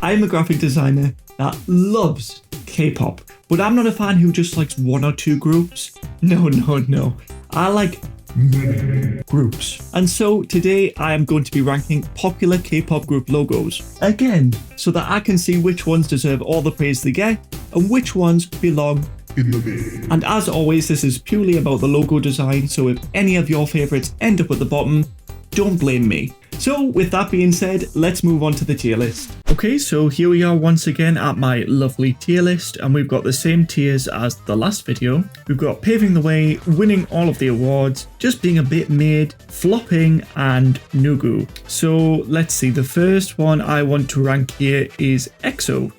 I'm a graphic designer that loves K-pop, but I'm not a fan who just likes one or two groups. No. I like many groups. And so today I am going to be ranking popular K-pop group logos again, so that I can see which ones deserve all the praise they get and which ones belong in the bin. And as always, this is purely about the logo design, so if any of your favorites end up at the bottom, don't blame me. So with that being said, let's move on to the tier list. Okay, so here we are once again at my lovely tier list, and we've got the same tiers as the last video. We've got Paving the Way, winning all of the awards, just being a bit mid, flopping, and Nugu. So let's see, the first one I want to rank here is EXO.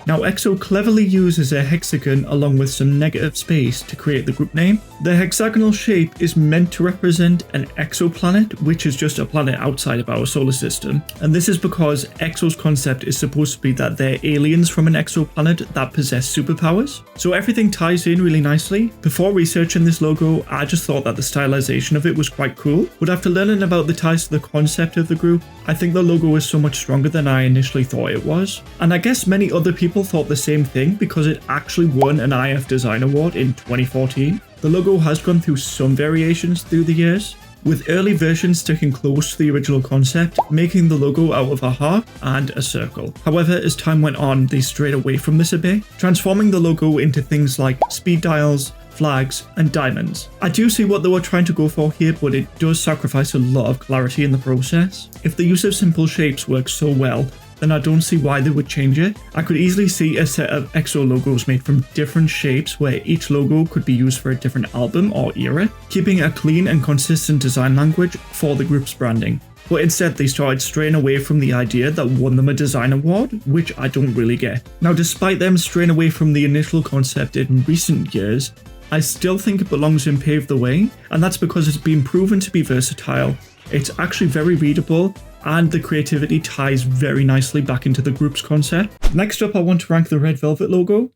Now EXO cleverly uses a hexagon along with some negative space to create the group name. The hexagonal shape is meant to represent an exoplanet, which is just a planet outside of our solar system. And this is because EXO's concept is supposed to be that they're aliens from an exoplanet that possess superpowers. So everything ties in really nicely. Before researching this logo, I just thought that the stylization of it was quite cool. But after learning about the ties to the concept of the group, I think the logo is so much stronger than I initially thought it was. And I guess many other people thought the same thing because it actually won an IF Design Award in 2014. The logo has gone through some variations through the years, with early versions sticking close to the original concept, making the logo out of a heart and a circle. However, as time went on, they strayed away from this a bit, transforming the logo into things like speed dials, flags, and diamonds. I do see what they were trying to go for here, but it does sacrifice a lot of clarity in the process. If the use of simple shapes works so well, then I don't see why they would change it. I could easily see a set of EXO logos made from different shapes where each logo could be used for a different album or era, keeping a clean and consistent design language for the group's branding. But instead they started straying away from the idea that won them a design award, which I don't really get. Now, despite them straying away from the initial concept in recent years, I still think it belongs in Pave the Way, and that's because it's been proven to be versatile. It's actually very readable, and the creativity ties very nicely back into the group's concept. Next up, I want to rank the Red Velvet logo.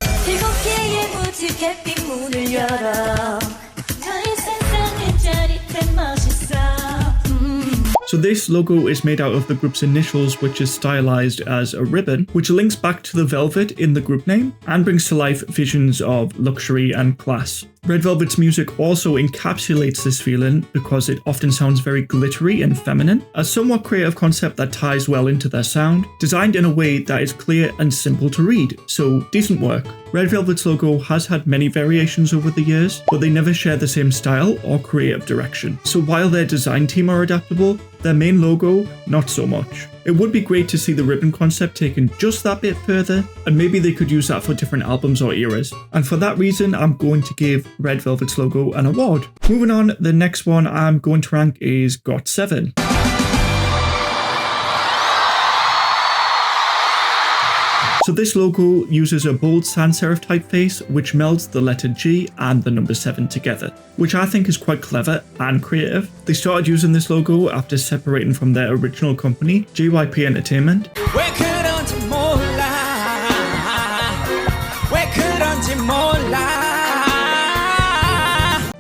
So this logo is made out of the group's initials, which is stylized as a ribbon, which links back to the velvet in the group name and brings to life visions of luxury and class. Red Velvet's music also encapsulates this feeling because it often sounds very glittery and feminine, a somewhat creative concept that ties well into their sound, designed in a way that is clear and simple to read, so decent work. Red Velvet's logo has had many variations over the years, but they never share the same style or creative direction. So while their design team are adaptable, their main logo, not so much. It would be great to see the ribbon concept taken just that bit further, and maybe they could use that for different albums or eras. And for that reason, I'm going to give Red Velvet's logo an award. Moving on, the next one I'm going to rank is GOT7. So this logo uses a bold sans serif typeface which melds the letter G and the number 7 together, which I think is quite clever and creative. They started using this logo after separating from their original company, JYP Entertainment,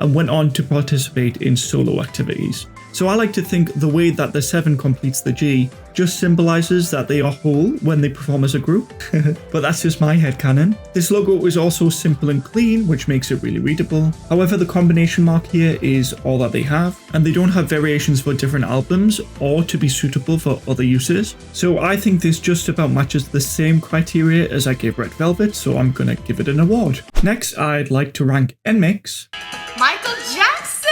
and went on to participate in solo activities. So I like to think the way that the 7 completes the G just symbolizes that they are whole when they perform as a group, but that's just my headcanon. This logo is also simple and clean, which makes it really readable. However, the combination mark here is all that they have, and they don't have variations for different albums or to be suitable for other uses. So I think this just about matches the same criteria as I gave Red Velvet, so I'm gonna give it an award. Next, I'd like to rank NMIXX. Michael Jackson,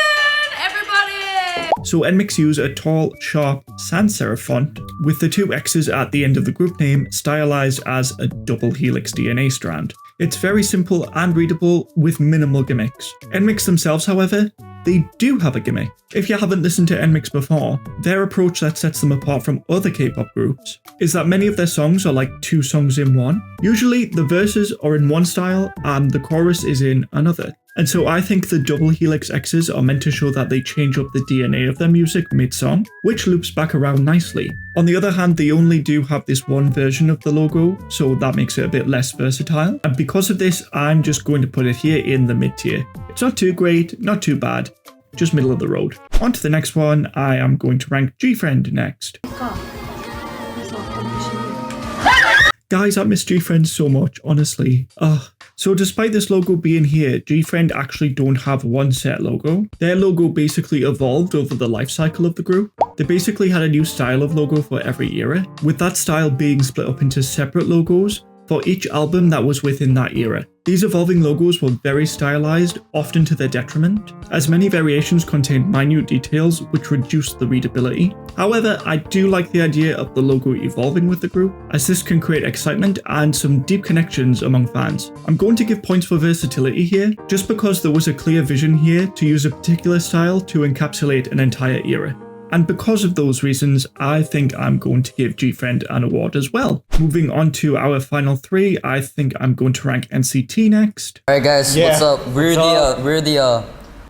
everybody! So NMIXX use a tall, sharp sans serif font with the 2 X's at the end of the group name stylized as a double helix DNA strand. It's very simple and readable with minimal gimmicks. NMIXX themselves, however, they do have a gimmick. If you haven't listened to NMIXX before, their approach that sets them apart from other K-pop groups is that many of their songs are like 2 songs in one. Usually the verses are in one style and the chorus is in another. And so I think the double helix X's are meant to show that they change up the DNA of their music mid-song, which loops back around nicely. On the other hand, they only do have this one version of the logo, so that makes it a bit less versatile. And because of this, I'm just going to put it here in the mid-tier. It's not too great, not too bad, just middle of the road. On to the next one, I am going to rank GFriend next. Guys, I miss GFriend so much, honestly. So despite this logo being here, GFriend actually don't have one set logo. Their logo basically evolved over the life cycle of the group. They basically had a new style of logo for every era, with that style being split up into separate logos for each album that was within that era. These evolving logos were very stylized, often to their detriment, as many variations contained minute details which reduced the readability. However, I do like the idea of the logo evolving with the group, as this can create excitement and some deep connections among fans. I'm going to give points for versatility here, just because there was a clear vision here to use a particular style to encapsulate an entire era. And because of those reasons, I think I'm going to give GFriend an award as well. Moving on to our final three, I think I'm going to rank NCT next. Alright guys, what's up? We're the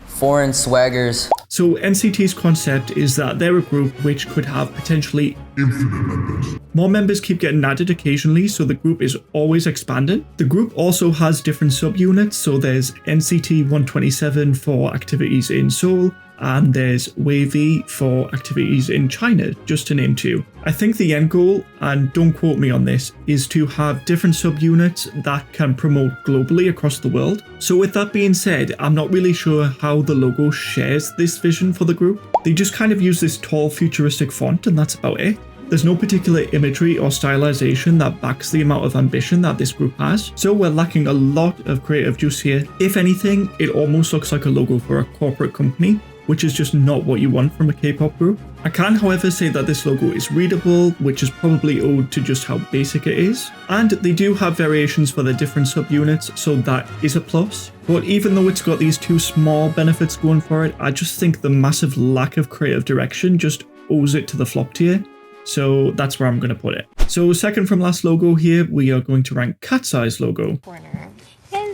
foreign swaggers. So NCT's concept is that they're a group which could have potentially infinite members. More members keep getting added occasionally, so the group is always expanding. The group also has different subunits, so there's NCT 127 for activities in Seoul, and there's Wavy for activities in China, just to name two. I think the end goal, and don't quote me on this, is to have different subunits that can promote globally across the world. So with that being said, I'm not really sure how the logo shares this vision for the group. They just kind of use this tall futuristic font and that's about it. There's no particular imagery or stylization that backs the amount of ambition that this group has, so we're lacking a lot of creative juice here. If anything, it almost looks like a logo for a corporate company, which is just not what you want from a K-pop group. I can, however, say that this logo is readable, which is probably owed to just how basic it is. And they do have variations for the different subunits, so that is a plus. But even though it's got these two small benefits going for it, I just think the massive lack of creative direction just owes it to the flop tier. So that's where I'm going to put it. So second from last logo here, we are going to rank Cat's Eye's logo.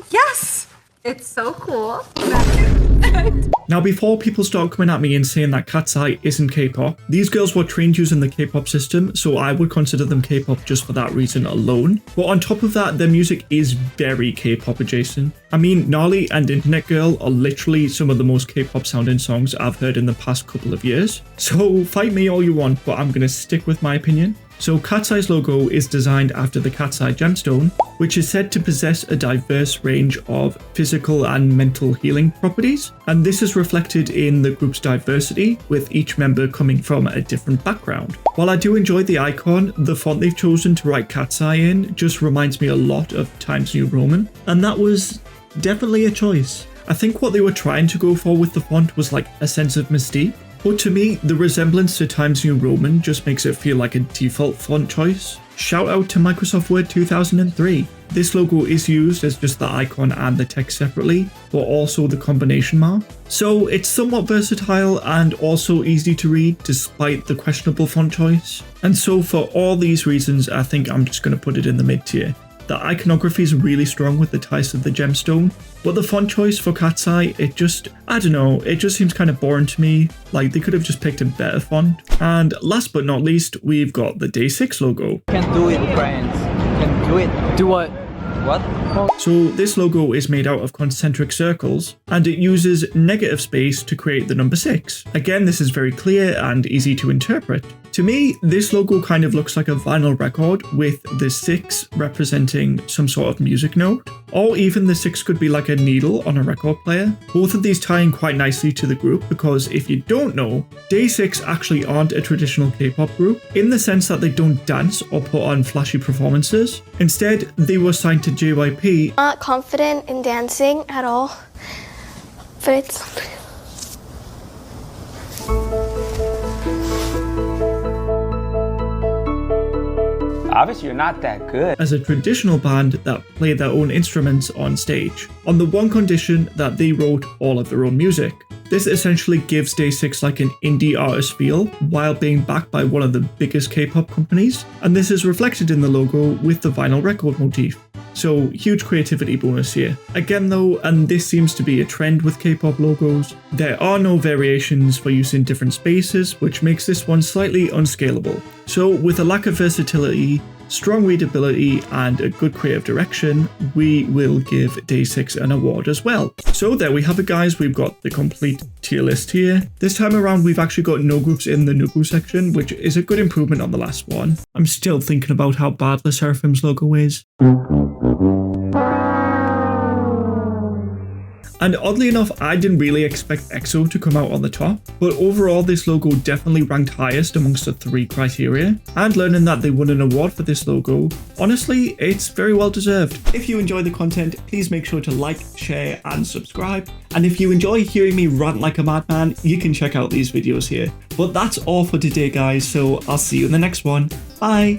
Yes! It's so cool. Now, before people start coming at me and saying that Cat's Eye isn't K-pop, these girls were trained using the K-pop system, so I would consider them K-pop just for that reason alone. But on top of that, their music is very K-pop adjacent. I mean, Gnarly and Internet Girl are literally some of the most K-pop sounding songs I've heard in the past couple of years. So fight me all you want, but I'm gonna stick with my opinion. So Cat's Eye's logo is designed after the Cat's Eye gemstone, which is said to possess a diverse range of physical and mental healing properties, and this is reflected in the group's diversity, with each member coming from a different background. While I do enjoy the icon, the font they've chosen to write Cat's Eye in just reminds me a lot of Times New Roman, and that was definitely a choice. I think what they were trying to go for with the font was like a sense of mystique. But to me, the resemblance to Times New Roman just makes it feel like a default font choice. Shout out to Microsoft Word 2003. This logo is used as just the icon and the text separately, but also the combination mark. So it's somewhat versatile and also easy to read despite the questionable font choice. And so for all these reasons, I think I'm just going to put it in the mid tier. The iconography is really strong with the ties of the gemstone, but the font choice for Cat's Eye, it just seems kind of boring to me. Like, they could have just picked a better font. And last but not least, we've got the Day 6 logo. Can do it, friends. Can do it. Do what? What? So this logo is made out of concentric circles, and it uses negative space to create the number 6. Again, this is very clear and easy to interpret. To me, this logo kind of looks like a vinyl record with the 6 representing some sort of music note, or even the 6 could be like a needle on a record player. Both of these tie in quite nicely to the group because if you don't know, Day 6 actually aren't a traditional K-pop group in the sense that they don't dance or put on flashy performances. Instead, they were signed to JYP. Not confident in dancing at all, but it's... Obviously, you're not that good. As a traditional band that play their own instruments on stage, on the one condition that they wrote all of their own music. This essentially gives Day 6 like an indie artist feel while being backed by one of the biggest K-pop companies, and this is reflected in the logo with the vinyl record motif. So huge creativity bonus here. Again though, and this seems to be a trend with K-pop logos, there are no variations for use in different spaces, which makes this one slightly unscalable. So with a lack of versatility, strong readability, and a good creative direction, we will give Day 6 an award as well. So there we have it, guys. We've got the complete tier list here. This time around, we've actually got no groups in the Nugu section, which is a good improvement on the last one. I'm still thinking about how bad the Seraphim's logo is. And oddly enough, I didn't really expect EXO to come out on the top, but overall this logo definitely ranked highest amongst the 3 criteria, and learning that they won an award for this logo, honestly, it's very well deserved. If you enjoy the content, please make sure to like, share, and subscribe. And if you enjoy hearing me rant like a madman, you can check out these videos here. But that's all for today, guys, so I'll see you in the next one. Bye!